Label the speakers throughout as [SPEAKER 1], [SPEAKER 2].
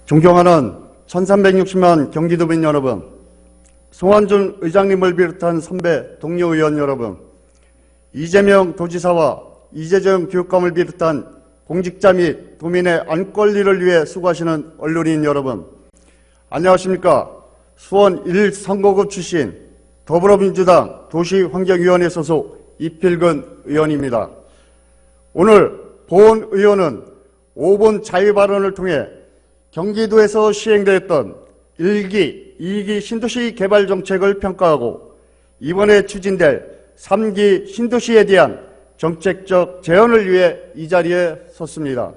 [SPEAKER 1] 존경하는 1360만 경기도민 여러분, 송환준 의장님을 비롯한 선배 동료 의원 여러분, 이재명 도지사와 이재정 교육감을 비롯한 공직자 및 도민의 안 권리를 위해 수고하시는 언론인 여러분, 안녕하십니까. 수원 1선거구 출신 더불어민주당 도시환경위원회 소속 이필근 의원입니다. 오늘 보은 의원은 5분 자유발언을 통해 경기도에서 시행되었던 1기, 2기 신도시 개발 정책을 평가하고 이번에 추진될 3기 신도시에 대한 정책적 제언을 위해 이 자리에 섰습니다.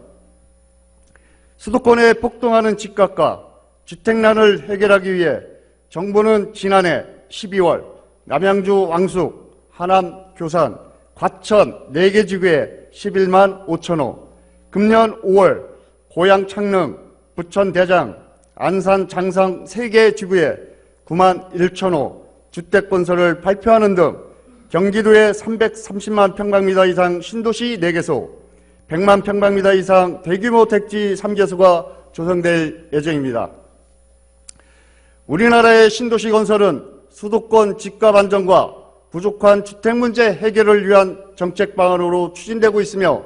[SPEAKER 1] 수도권에 폭등하는 집값과 주택난을 해결하기 위해 정부는 지난해 12월 남양주 왕숙, 하남 교산, 과천 4개 지구에 11만 5천호, 금년 5월 고양 창릉, 부천 대장, 안산 장성 3개 지구에 9만 1천호 주택 건설을 발표하는 등 경기도에 330만 평방미터 이상 신도시 4개소, 100만 평방미터 이상 대규모 택지 3개소가 조성될 예정입니다. 우리나라의 신도시 건설은 수도권 집값 안정과 부족한 주택 문제 해결을 위한 정책 방안으로 추진되고 있으며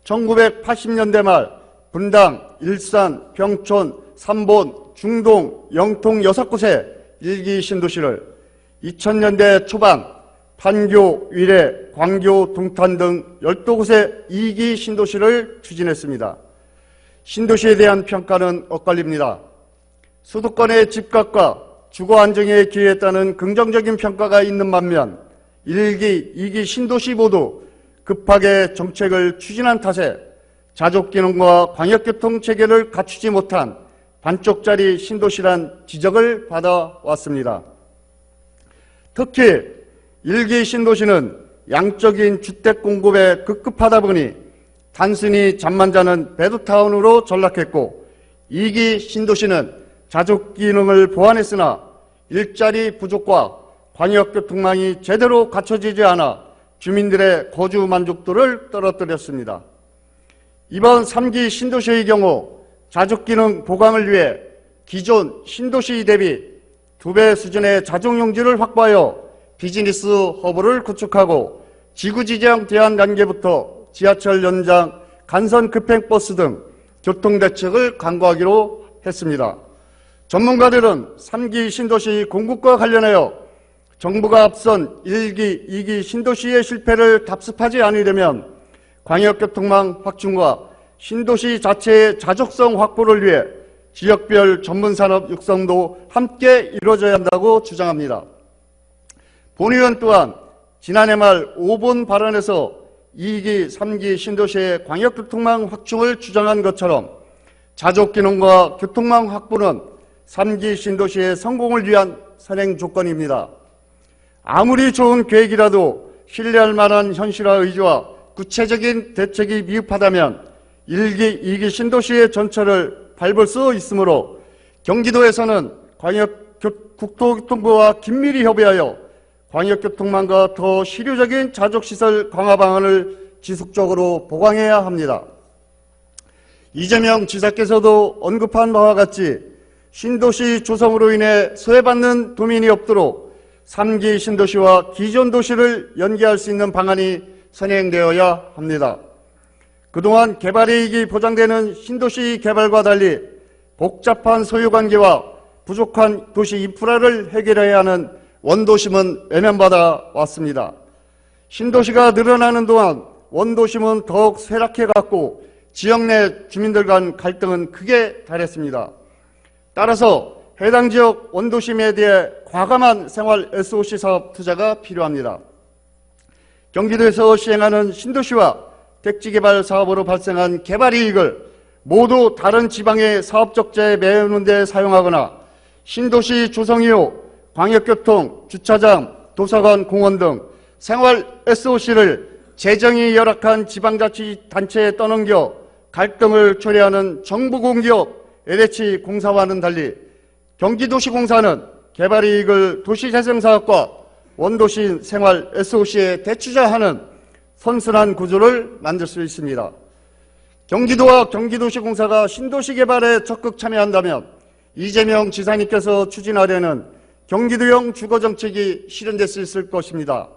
[SPEAKER 1] 1980년대 말 분당, 일산, 병촌, 삼본, 중동, 영통 6곳의 1기 신도시를 2000년대 초반 판교, 위례, 광교, 동탄 등 12곳의 2기 신도시를 추진했습니다. 신도시에 대한 평가는 엇갈립니다. 수도권의 집값과 주거 안정에 기여했다는 긍정적인 평가가 있는 반면 1기, 2기 신도시 모두 급하게 정책을 추진한 탓에 자족기능과 광역교통 체계를 갖추지 못한 반쪽짜리 신도시란 지적을 받아왔습니다. 특히 1기 신도시는 양적인 주택 공급에 급급하다 보니 단순히 잠만 자는 베드타운으로 전락했고 2기 신도시는 자족기능을 보완했으나 일자리 부족과 광역교통망이 제대로 갖춰지지 않아 주민들의 거주 만족도를 떨어뜨렸습니다. 이번 3기 신도시의 경우 자족기능 보강을 위해 기존 신도시 대비 2배 수준의 자족용지를 확보하여 비즈니스 허브를 구축하고 지구지정 대안 단계부터 지하철 연장, 간선 급행버스 등 교통대책을 강구하기로 했습니다. 전문가들은 3기 신도시 공급과 관련하여 정부가 앞선 1기, 2기 신도시의 실패를 답습하지 않으려면 광역교통망 확충과 신도시 자체의 자족성 확보를 위해 지역별 전문산업 육성도 함께 이루어져야 한다고 주장합니다. 본 의원 또한 지난해 말 5분 발언에서 2기, 3기 신도시의 광역교통망 확충을 주장한 것처럼 자족기능과 교통망 확보는 3기 신도시의 성공을 위한 선행 조건입니다. 아무리 좋은 계획이라도 신뢰할 만한 현실화 의지와 구체적인 대책이 미흡하다면 1기, 2기 신도시의 전철을 밟을 수 있으므로 경기도에서는 국토교통부와 긴밀히 협의하여 광역교통망과 더 실효적인 자족시설 강화 방안을 지속적으로 보강해야 합니다. 이재명 지사께서도 언급한 바와 같이 신도시 조성으로 인해 소외받는 도민이 없도록 3기 신도시와 기존 도시를 연계할 수 있는 방안이 선행되어야 합니다. 그동안 개발이익이 보장되는 신도시 개발과 달리 복잡한 소유관계와 부족한 도시 인프라를 해결해야 하는 원도심은 외면받아 왔습니다. 신도시가 늘어나는 동안 원도심은 더욱 쇠락해갔고 지역 내 주민들 간 갈등은 크게 달했습니다. 따라서 해당 지역 원도심에 대해 과감한 생활 SOC 사업 투자가 필요합니다. 경기도에서 시행하는 신도시와 택지개발 사업으로 발생한 개발이익을 모두 다른 지방의 사업적자에 메우는 데 사용하거나 신도시 조성 이후 광역교통, 주차장, 도서관, 공원 등 생활 SOC를 재정이 열악한 지방자치단체에 떠넘겨 갈등을 초래하는 정부 공기업 LH 공사와는 달리 경기도시공사는 개발이익을 도시재생사업과 원도시 생활 SOC에 대투자하는 선순환 구조를 만들 수 있습니다. 경기도와 경기도시공사가 신도시 개발에 적극 참여한다면 이재명 지사님께서 추진하려는 경기도형 주거정책이 실현될 수 있을 것입니다.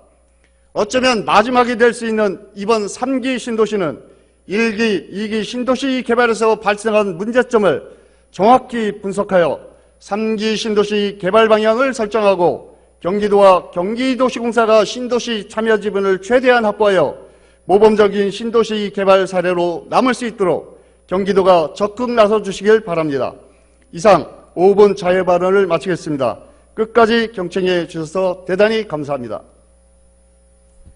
[SPEAKER 1] 어쩌면 마지막이 될 수 있는 이번 3기 신도시는 1기, 2기 신도시 개발에서 발생한 문제점을 정확히 분석하여 3기 신도시 개발 방향을 설정하고 경기도와 경기도시공사가 신도시 참여 지분을 최대한 확보하여 모범적인 신도시 개발 사례로 남을 수 있도록 경기도가 적극 나서주시길 바랍니다. 이상 5분 자유 발언을 마치겠습니다. 끝까지 경청해 주셔서 대단히 감사합니다.